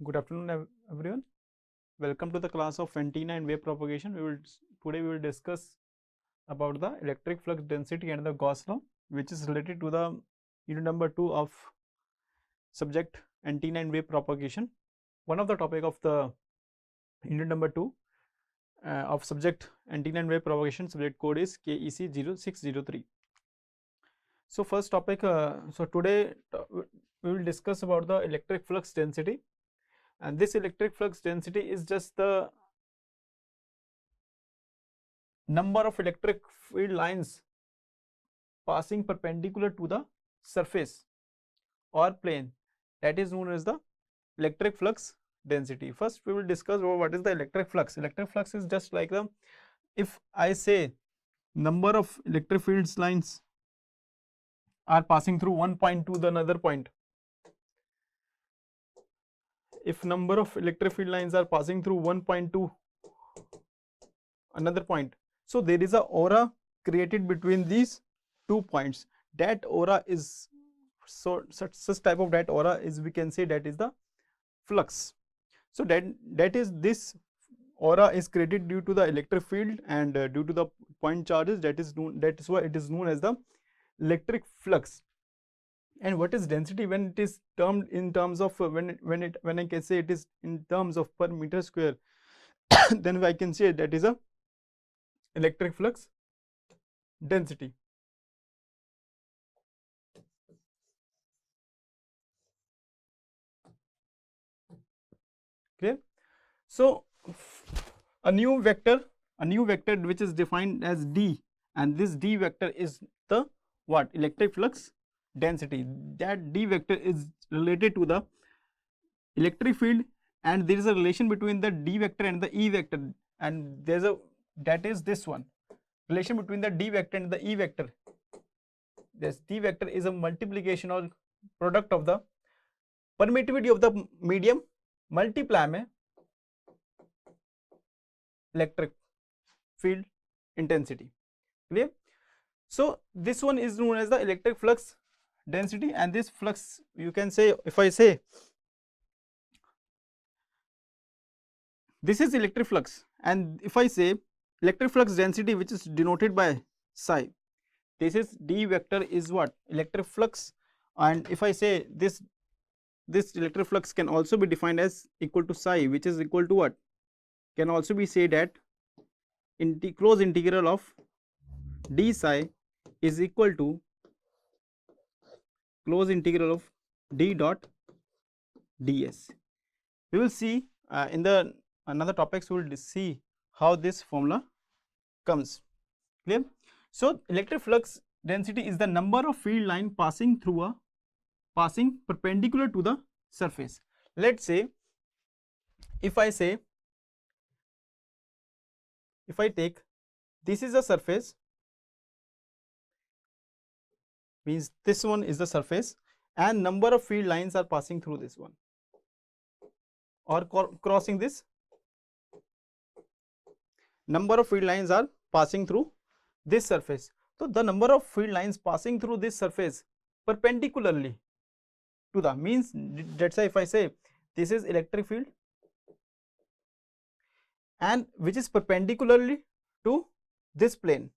Good afternoon, everyone. Welcome to the class of Antena and wave propagation. Today we will discuss about the electric flux density and the Gauss law, which is related to the unit number 2 of subject Antena and wave propagation. One of the topic of the unit number 2 of subject Antena and wave propagation, subject code is KEC 0603. So first topic. Today we will discuss about the electric flux density. And this electric flux density is just the number of electric field lines passing perpendicular to the surface or plane, that is known as the electric flux density. First we will discuss what is the electric flux. Electric flux is just like the, if I say number of electric field lines are passing through one point to the another point, if number of electric field lines are passing through one point to another point, so there is a aura created between these 2 points. That aura is such type of that aura is, we can say, that is the flux. So that is, this aura is created due to the electric field and due to the point charges. That is why it is known as the electric flux. And what is density? When it is termed in terms of when I can say it is in terms of per meter square, then I can say that is a electric flux density. Okay, so a new vector which is defined as d, and this d vector is the what? Electric flux density. That d vector is related to the electric field, and there is a relation between the d vector and the e vector, and there's a, that is this one, relation between the d vector and the e vector. This d vector is a multiplication or product of the permittivity of the medium multiply में electric field intensity. Clear? So this one is known as the electric flux density, and this flux, you can say, if I say this is electric flux, and if I say electric flux density, which is denoted by psi, this is d vector is what? Electric flux. And if I say this electric flux can also be defined as equal to psi, which is equal to what? Can also be said that closed integral of d psi is equal to closed integral of d dot ds. We will see in the another topics, we will see how this formula comes. Clear? So electric flux density is the number of field line passing perpendicular to the surface. Let's say, if I take this is a surface, means this one is the surface, and number of field lines are passing through this one or crossing this. Number of field lines are passing through this surface. So the number of field lines passing through this surface perpendicularly to the, means, let's say if I say this is electric field and which is perpendicularly to this plane,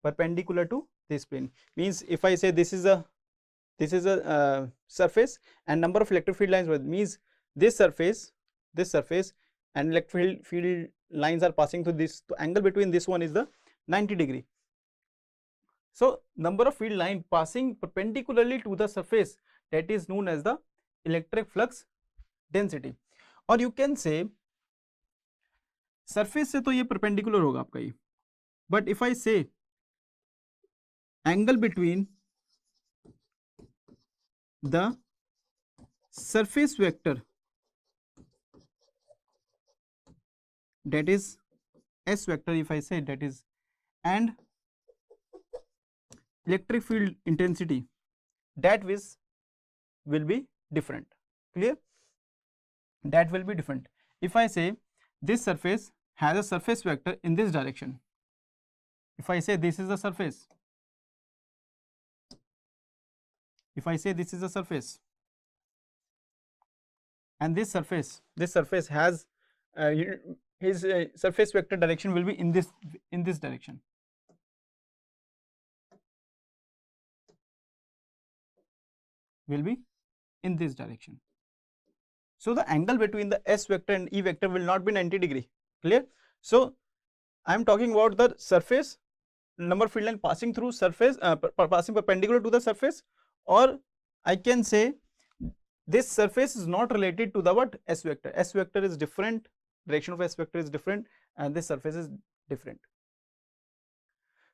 perpendicular to this plane, means if I say this is a surface and number of electric field lines, means this surface and electric field lines are passing through this, the angle between this one is the 90 degree. So number of field line passing perpendicularly to the surface, that is known as the electric flux density. Or you can say surface से तो ये perpendicular होगा आपका ये, but if I say angle between the surface vector, that is s vector, if I say that is, and electric field intensity, that will be different. Clear? That will be different. If I say this surface has a surface vector in this direction, if I say this is the surface, if I say this is a surface and this surface has his surface vector direction will be in this direction. Will be in this direction. So the angle between the S vector and E vector will not be 90 degree. Clear? So I am talking about the surface number field line passing through surface, passing perpendicular to the surface, or I can say this surface is not related to the what S vector. S vector is different, direction of S vector is different, and this surface is different.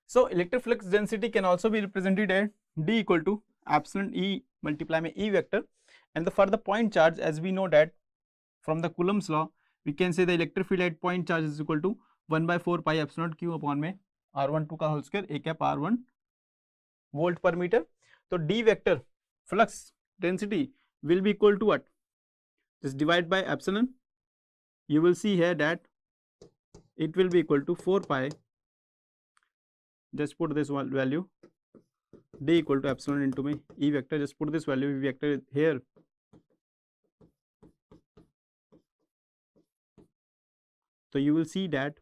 So electric flux density can also be represented as D equal to epsilon E multiply by E vector, and for the point charge, as we know that from the Coulomb's law, we can say the electric field at point charge is equal to 1/4 pi epsilon q upon में r12 का whole square a cap r1 volt per meter. So D vector flux density will be equal to what? Just divide by epsilon. You will see here that it will be equal to 4 pi. Just put this value D equal to epsilon into my E vector. Just put this value E vector here. So you will see that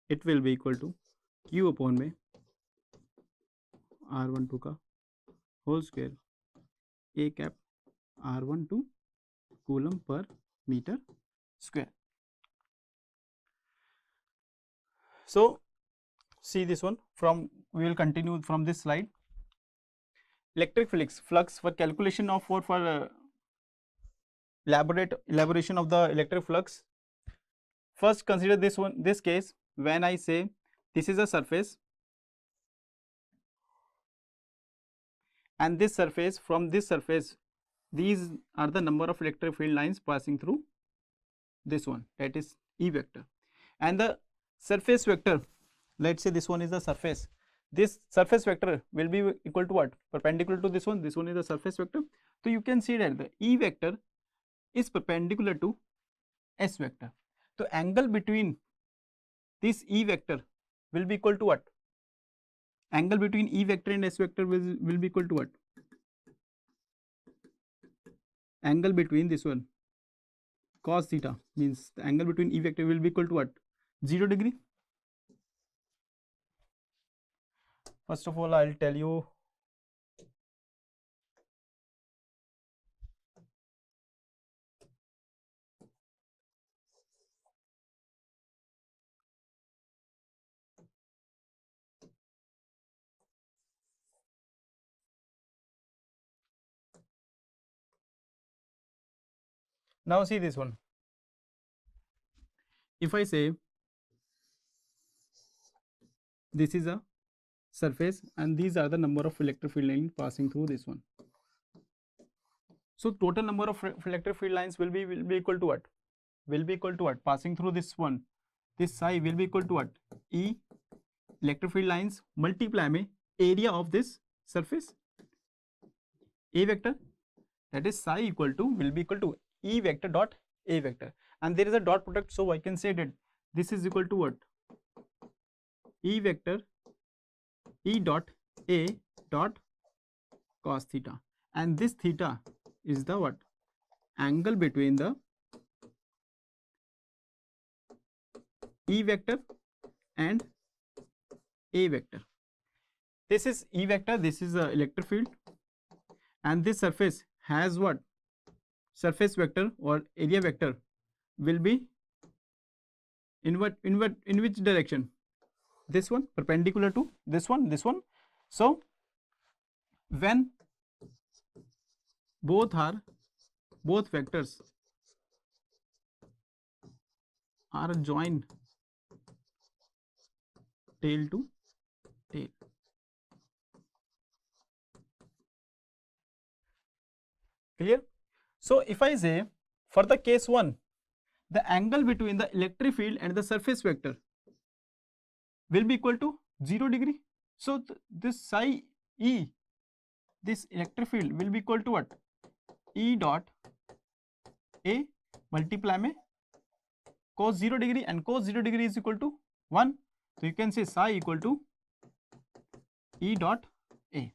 it will be equal to q upon में r12 का whole square a cap r12 coulomb per meter square. So see this one, we will continue from this slide. Electric flux for calculation of for elaboration of the electric flux. First consider this case when I say this is a surface and this surface, from this surface these are the number of electric field lines passing through this one, that is E vector, and the surface vector, let's say this one is the surface, this surface vector will be equal to what? Perpendicular to this one is the surface vector. So you can see that the E vector is perpendicular to S vector. So angle between this E vector will be equal to what? Angle between E vector and S vector will be equal to what? Angle between this one cos theta, means the angle between E vector will be equal to what? 0 degree. First of all, I will tell you now. See this one, if I say this is a surface and these are the number of electric field lines passing through this one. So total number of electric field lines will be equal to what? Will be equal to what? Passing through this one, this psi will be equal to what? E electric field lines multiply में area of this surface A vector, that is psi equal to will be equal to E vector dot A vector, and there is a dot product, so I can say that this is equal to what? E vector E dot A dot cos theta, and this theta is the what? Angle between the E vector and A vector. This is E vector, this is the electric field, and this surface has what? Surface vector or area vector will be in which direction? This one, perpendicular to this one. So when both vectors are joined tail to tail, clear? So if I say for the case 1, the angle between the electric field and the surface vector will be equal to 0 degree. So this psi E, this electric field will be equal to what? E dot A multiply में cos 0 degree, and cos 0 degree is equal to 1. So you can say psi equal to E dot A.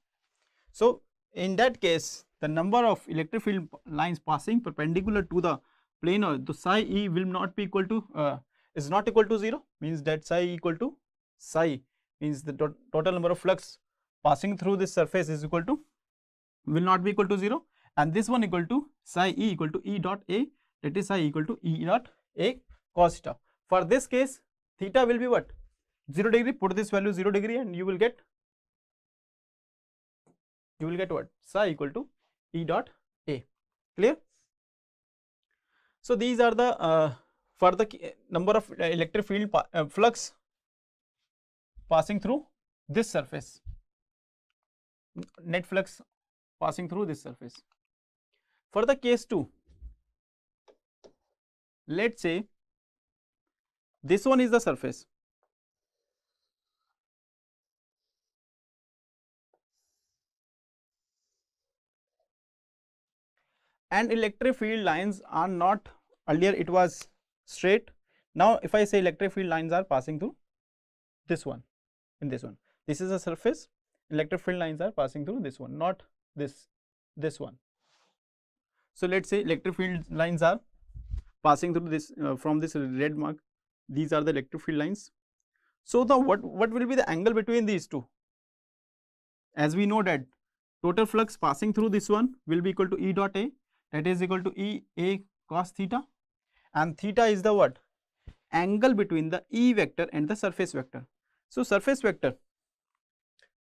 So in that case, the number of electric field lines passing perpendicular to the planar, the psi e will not be equal to is not equal to 0, means that psi equal to psi means the total number of flux passing through this surface is equal to will not be equal to 0, and this one equal to psi e equal to E dot A, that is psi equal to E dot A cos theta. For this case, theta will be what? 0 degree. Put this value 0 degree and you will get what? Psi equal to E dot A. Clear? So these are the for the number of electric field flux passing through this surface, net flux passing through this surface. For the case 2, let's say this one is the surface, and electric field lines are not, earlier it was straight, now if I say electric field lines are passing through this one, in this one, this is a surface, electric field lines are passing through this one, not this one. So let's say electric field lines are passing through this from this red mark, these are the electric field lines. So the what will be the angle between these two? As we know that total flux passing through this one will be equal to E dot A, that is equal to E A cos theta, and theta is the what? Angle between the E vector and the surface vector. So surface vector,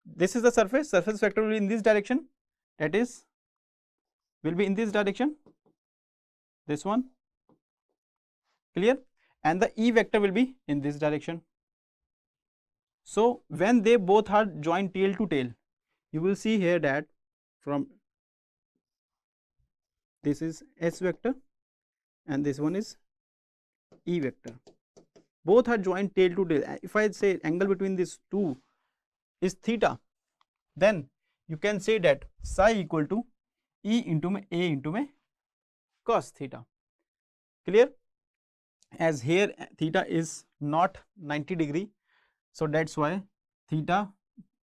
this is the surface vector will be in this direction, that is will be in this direction, this one, clear, and the E vector will be in this direction. So when they both are joined tail to tail, you will see here that from this is S vector and this one is E vector, both are joined tail to tail. If I say angle between these two is theta, then you can say that psi equal to E into my A into my cos theta. Clear? As here theta is not 90 degree, so that's why theta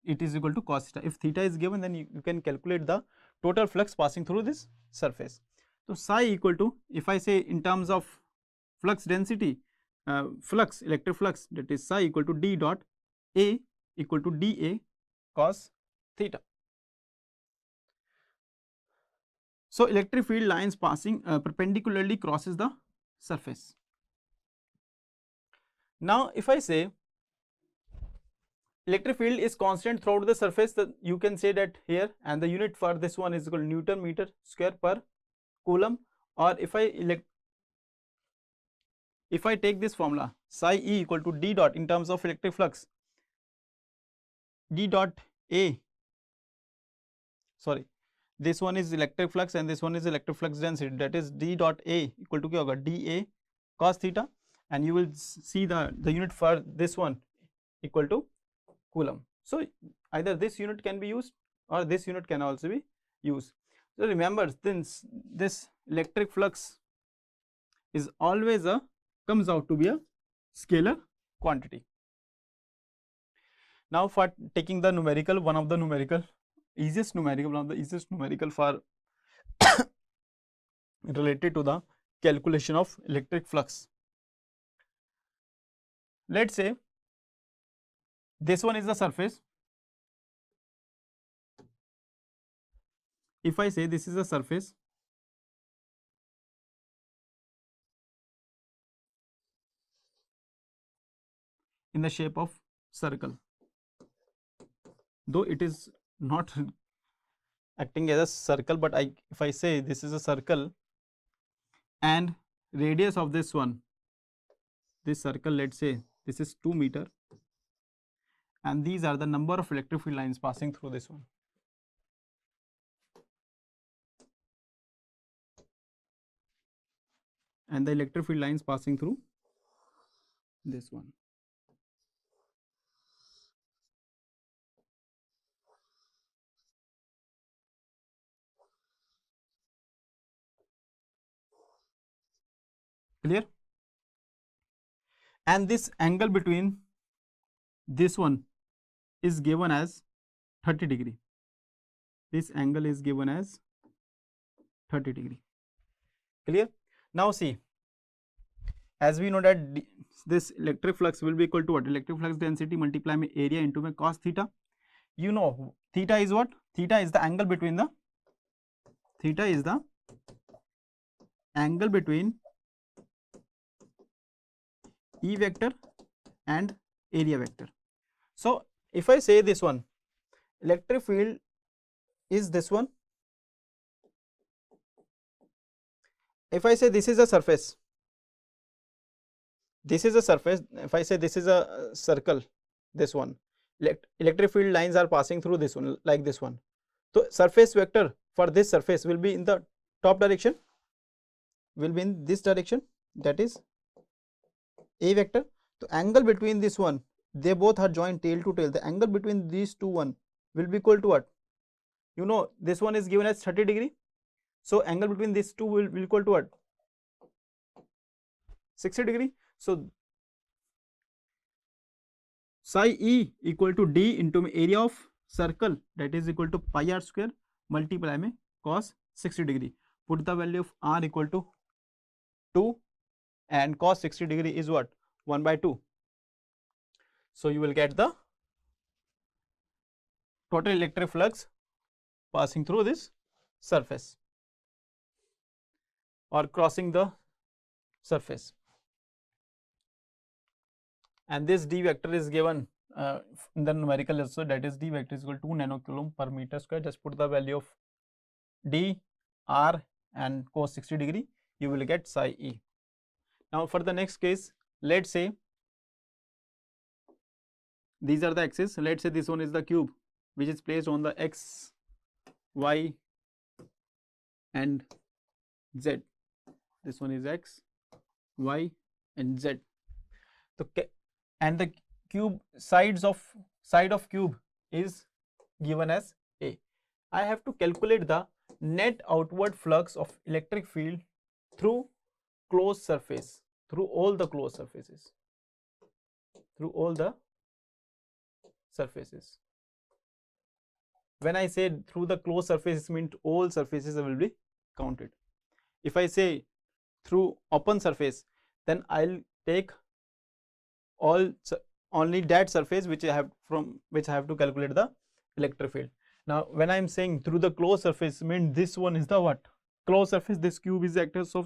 it is equal to cos theta. If theta is given, then you can calculate the total flux passing through this surface. So psi equal to, if I say in terms of flux density, flux, electric flux, that is psi equal to D dot A equal to dA cos theta. So electric field lines passing perpendicularly crosses the surface. Now if I say electric field is constant throughout the surface, you can say that here, and the unit for this one is equal to Newton meter square per coulomb, or if I take this formula psi E equal to D dot in terms of electric flux, D dot A, sorry, this one is electric flux and this one is electric flux density, that is D dot A equal to क्या होगा dA cos theta, and you will see the unit for this one equal to coulomb. So either this unit can be used or this unit can also be used. So remember, since this electric flux is always comes out to be a scalar quantity. Now for taking the numerical, one of the easiest numerical for related to the calculation of electric flux. Let's say this one is the surface. If I say this is a surface, in the shape of circle, though it is not acting as a circle, but if I say this is a circle and radius of this one, this circle, let's say this is 2 meter, and these are the number of electric field lines passing through this one. And the electric field lines passing through this one. Clear? And this angle between this one is given as 30 degree. This angle is given as 30 degree. Clear? Now see, as we know that this electric flux will be equal to what? Electric flux density multiply my area into my cos theta. You know theta is what? Theta is the angle between E vector and area vector. So if I say this one, electric field is this one. If I say this is a surface, if I say this is a circle, this one, electric field lines are passing through this one, like this one. So surface vector for this surface will be in the top direction, will be in this direction, that is A vector. So angle between this one, they both are joined tail to tail. The angle between these two one will be equal to what? You know this one is given as 30 degree. So angle between these two will be equal to what? 60 degree. So psi E equal to D into area of circle, that is equal to pi r square multiply में cos 60 degree. Put the value of r equal to 2 and cos 60 degree is what? 1 by 2. So you will get the total electric flux passing through this surface or crossing the surface. And this D vector is given in the numerical also, that is D vector is equal to 2 nanocoulomb per meter square. Just put the value of D, R and cos 60 degree, you will get psi E. Now for the next case, let's say these are the axes. Let's say this one is the cube which is placed on the x, y and z. This one is x, y and z. So and the cube side of cube is given as A. I have to calculate the net outward flux of electric field through closed surface, through all the closed surfaces, When I say through the closed surfaces, means all surfaces will be counted. If I say through open surface, then I'll take only that surface which I have to calculate the electric field. Now when I am saying through the closed surface, means this one is the what? Closed surface, this cube is active, so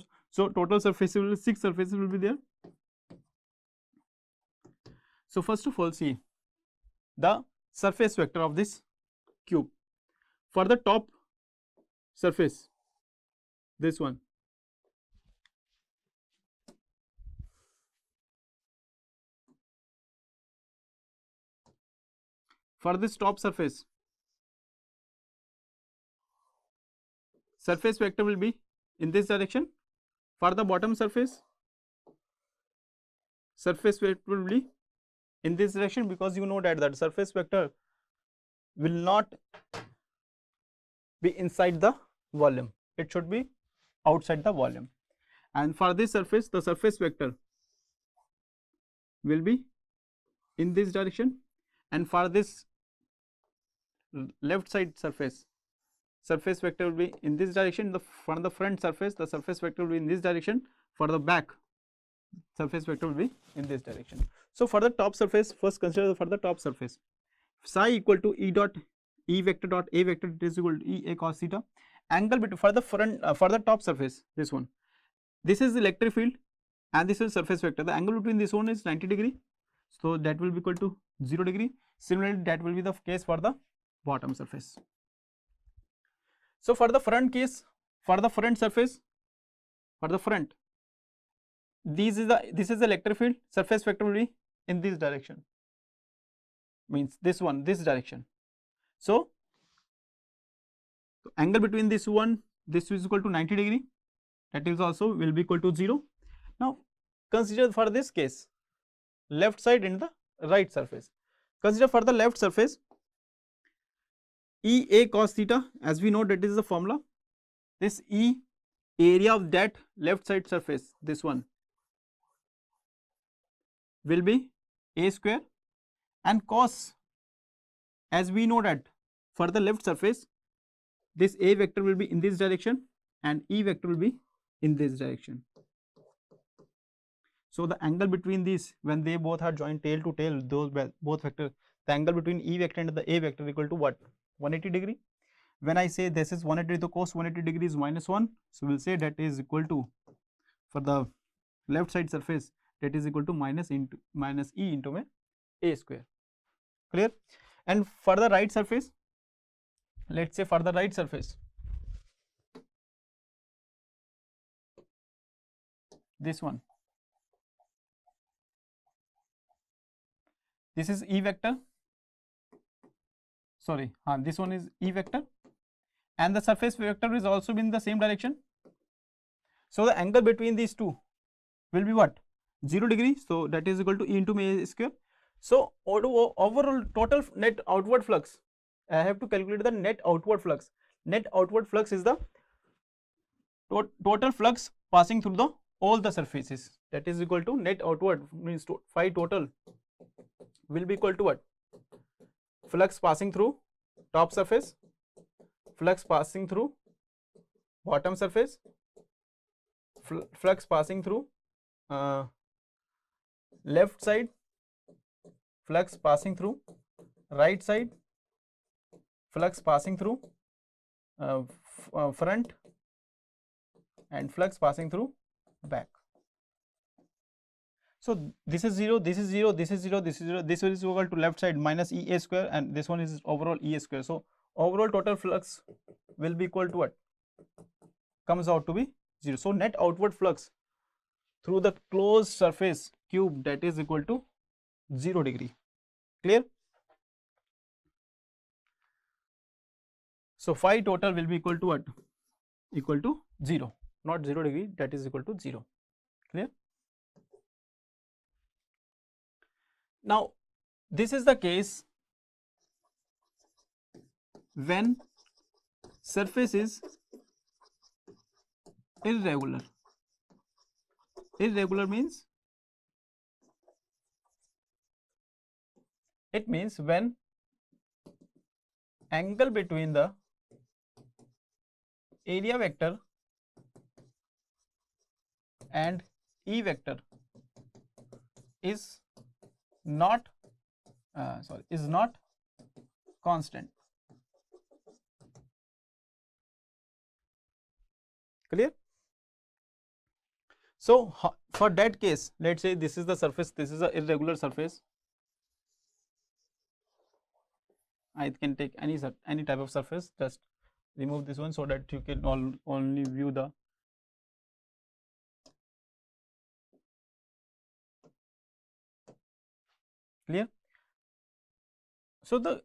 total surfaces will be 6 surfaces will be there. So first of all, see the surface vector of this cube. For the top surface, this one, for this top surface vector will be in this direction. For the bottom surface vector will be in this direction, because you know that surface vector will not be inside the volume, it should be outside the volume. And for this surface, the surface vector will be in this direction, and for this left side surface vector will be in this direction. For the front surface, the surface vector will be in this direction. For the back, surface vector will be in this direction. So for the top surface, first consider for the top surface, psi equal to E vector dot A vector is equal to E A cos theta. Angle between for the front for the top surface, this one, this is the electric field and this is surface vector. The angle between this one is 90 degree, so that will be equal to 0 degree. Similarly, that will be the case for the bottom surface. So for the front case, for the front surface, for the front, this is the electric field, surface vector will be in this direction, means this one, this direction. So angle between this one, this is equal to 90 degree, that is also will be equal to 0. Now consider for this case left side and the right surface. Consider for the left surface, E A cos theta, as we know that is the formula. This E, area of that left side surface, this one, will be A square, and cos, as we know that for the left surface, this A vector will be in this direction and E vector will be in this direction. So the angle between these, when they both are joined tail to tail, those both vectors, the angle between E vector and the A vector equal to what? 180 degree. When I say this is 180, the cos 180 degree is -1. So we'll say that is equal to, for the left side surface, that is equal to minus E into my A square. Clear? And for the right surface, let's say for the right surface, this one, this is E vector, sorry, this one is E vector, and the surface vector is also in the same direction. So the angle between these two will be what? 0 degree. So that is equal to E into my A square. So overall total net outward flux, I have to calculate the net outward flux. Net outward flux is the total flux passing through the all the surfaces. That is equal to net outward, means phi total will be equal to what? Flux passing through top surface, flux passing through bottom surface, flux passing through left side, flux passing through right side, flux passing through front, and flux passing through back. So this is 0, this is 0, this is 0, this is 0, this is equal to left side minus E A square, and this one is overall E A square. So overall total flux will be equal to what? Comes out to be 0. So net outward flux through the closed surface cube, that is equal to 0 degree. Clear? So phi total will be equal to what? Equal to 0, not 0 degree, that is equal to 0. Clear? Now this is the case when surface is irregular. Irregular means, it means when angle between the area vector and E vector is not constant. Clear? So for that case, let's say this is the surface, this is an irregular surface. I can take any type of surface, just remove this one so that you can only view the clear. So the,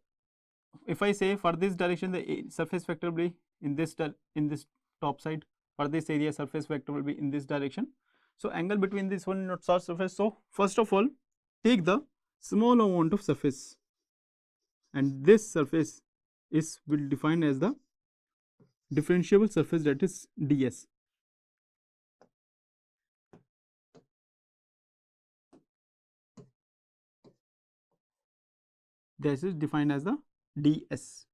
if I say for this direction the surface vector will be in this top side, for this area surface vector will be in this direction. So angle between this one and source surface. So first of all, take the small amount of surface, and this surface will define as the differentiable surface, that is ds. This is defined as the ds.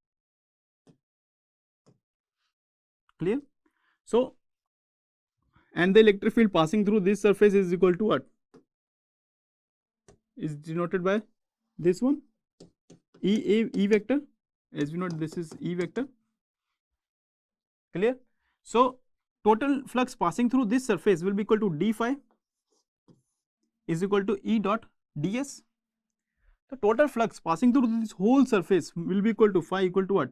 Clear? So, and the electric field passing through this surface is equal to what? Is denoted by this one, E vector. As we know, this is E vector. Clear? So total flux passing through this surface will be equal to d phi is equal to E dot ds. The total flux passing through this whole surface will be equal to phi equal to what?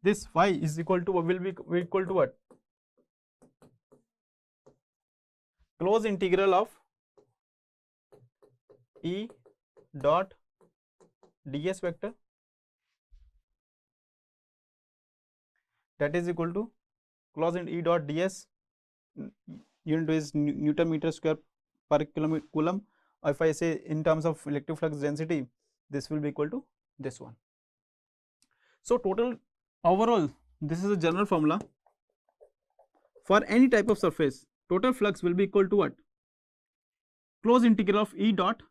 This phi is equal to, will be equal to what? Close integral of E dot ds vector, that is equal to close in E dot ds, unit is Newton meter square per coulomb. If I say in terms of electric flux density, this will be equal to this one. So total overall, this is a general formula for any type of surface. Total flux will be equal to what? Close integral of E dot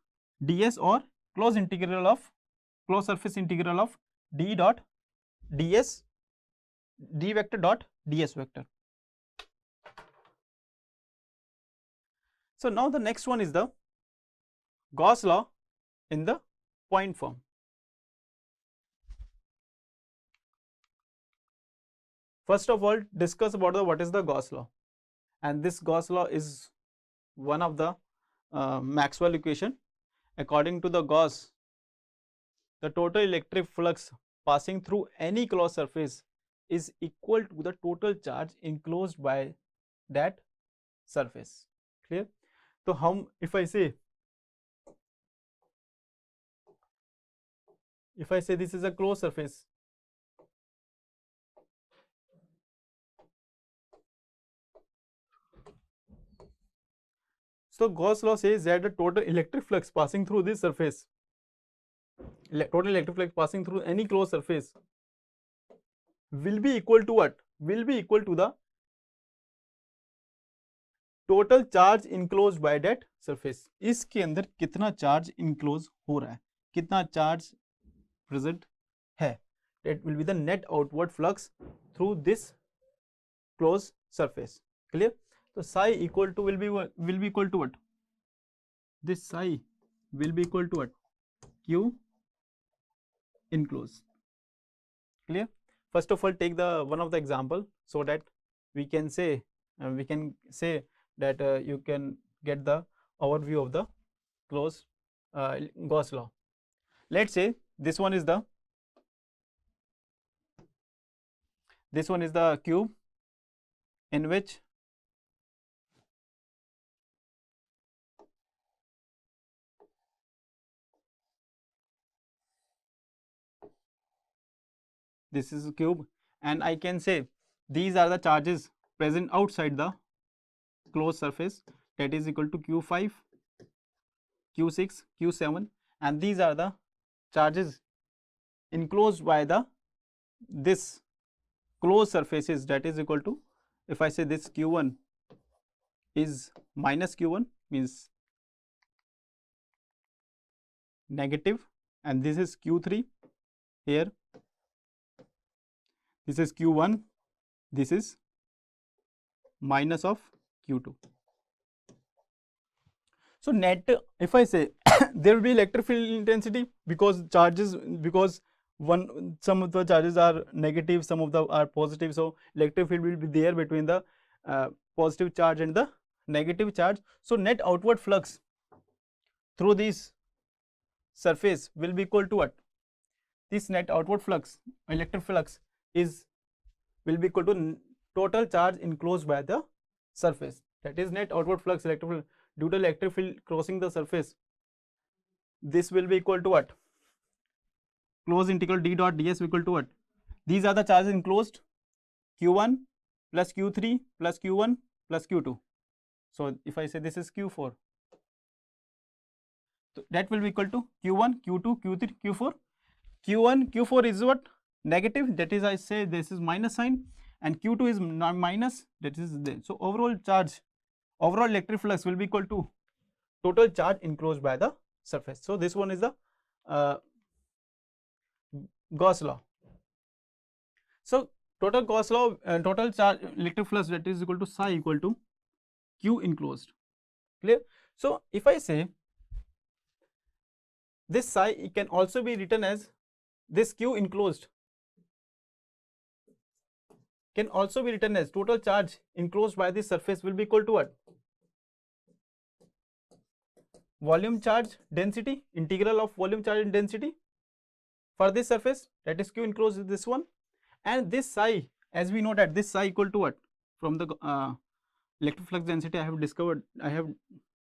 ds, or close surface integral of d dot ds, d vector dot ds vector. So now the next one is the Gauss law in the point form. First of all, discuss about what is the Gauss law, and this Gauss law is one of the Maxwell equation. According to the Gauss, the total electric flux passing through any closed surface is equal to the total charge enclosed by that surface. Clear? So if I say this is a closed surface, so Gauss law says that the total electric flux passing through this surface, total electric flux passing through any closed surface will be equal to what? Will be equal to the total charge enclosed by that surface. इसके अंदर कितना charge enclose हो रहा है, कितना charge present है, that will be the net outward flux through this closed surface. Clear? So psi equal to will be equal to what? This psi will be equal to what? Q enclosed. Clear? First of all, take the one of the example so that we can say that you can get the overview of the closed Gauss law. Let's say this one is the cube in which this is a cube, and I can say these are the charges present outside the closed surface, that is equal to Q5, Q6, Q7, and these are the charges enclosed by this closed surfaces, that is equal to, if I say this Q1 is minus Q1 means negative, and this is Q3 here, this is Q1, this is minus of Q2. So net, if I say there will be electric field intensity because some of the charges are negative, some of them are positive, so electric field will be there between the positive charge and the negative charge. So net outward flux through this surface will be equal to what? This net outward flux, electric flux, will be equal to total charge enclosed by the surface, that is net outward flux electric field due to electric field crossing the surface. This will be equal to what? Close integral d dot ds equal to what? These are the charges enclosed, Q1 plus Q3 plus Q1 plus Q2. So if I say this is Q4, so that will be equal to Q1, Q2, Q3, Q4. Q4 is what? Negative, that is I say this is minus sign, and Q2 is minus, that is there. So overall electric flux will be equal to total charge enclosed by the surface. So this one is the Gauss law. So total Gauss law, total charge electric flux, that is equal to psi equal to Q enclosed. Clear? So if I say this psi, it can also be written as this Q enclosed can also be written as total charge enclosed by this surface will be equal to what? Volume charge density, integral of volume charge and density for this surface, that is Q enclosed is this one, and this psi, as we know that this psi equal to what? From the electric flux density I have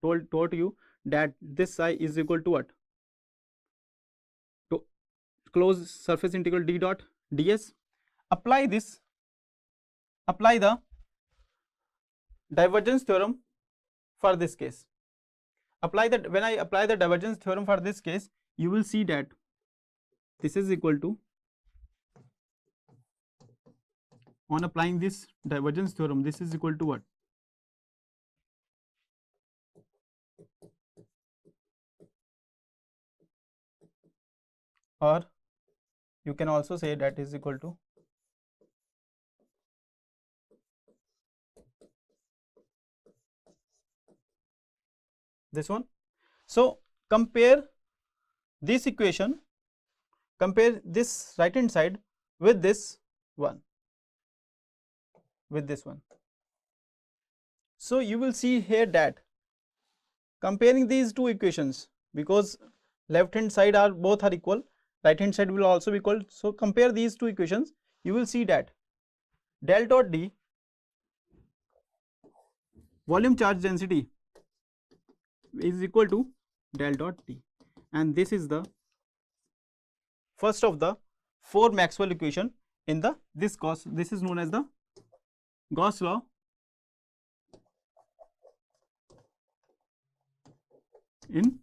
told you that this psi is equal to what? To close surface integral d dot ds. Apply the divergence theorem for this case. When I apply the divergence theorem for this case, you will see that this is equal to, on applying this divergence theorem, this is equal to what? Or you can also say that is equal to this one. So compare this equation, compare this right hand side with this one, with this one. So you will see here that comparing these two equations, because left hand side are both are equal, right hand side will also be equal. So compare these two equations, you will see that del dot D, volume charge density, is equal to del dot T, and this is the first of the 4 Maxwell equation in the this Gauss, this is known as the Gauss law in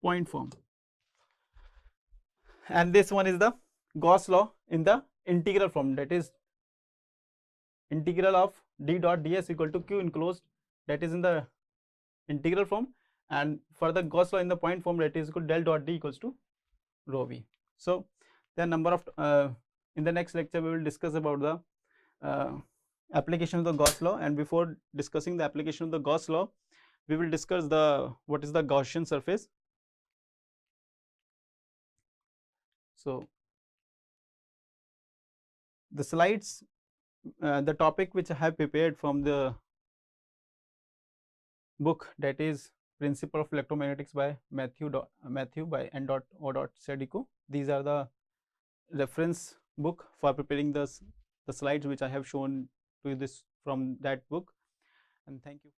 point form, and this one is the Gauss law in the integral form, that is integral of d dot ds equal to q enclosed, that is in the integral form, and for the Gauss law in the point form, that is equal to del dot d equals to rho v. So there are number of in the next lecture we will discuss about the application of the Gauss law, and before discussing the application of the Gauss law, we will discuss the what is the Gaussian surface. So the slides, the topic which I have prepared from the book, that is Principle of Electromagnetics by Matthew by N.O. Sedico. These are the reference book for preparing the slides which I have shown to you this from that book, and thank you.